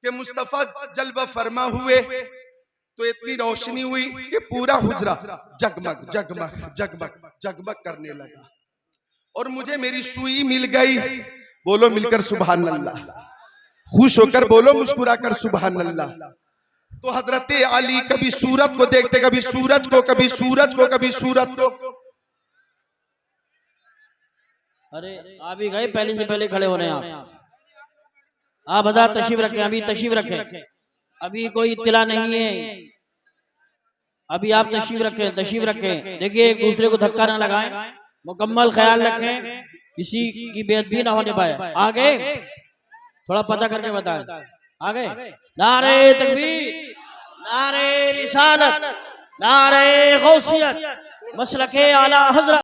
कि मुस्तफा जलवा फरमा हुए तो इतनी रोशनी हुई कि पूरा हुजरा जगमग जगमग जगमग जगमग करने लगा, और मुझे मेरी सुई मिल गई। बोलो मिलकर सुभान अल्लाह, खुश होकर बोलो, मुस्कुराकर सुभान अल्लाह। तो हजरत अली कभी सूरत को देखते, कभी सूरज को, कभी सूरज को, कभी सूरत को। अरे आप ही गए पहले से पहले खड़े होने, आप हज़रात तशरीफ रखें, अभी तशरीफ रखें, अभी कोई इत्तला नहीं है, अभी आप तशरीफ रखें, तशरीफ रखें। देखिए एक दूसरे को धक्का ना लगाएं, मुकम्मल ख्याल रखें, किसी की बेअदबी ना होने पाए। आगे थोड़ा पता करके बताएं, आगे। नारे तकबीर, नारे रिसालत, नारे गौसियत, मसलके आला हज़रत।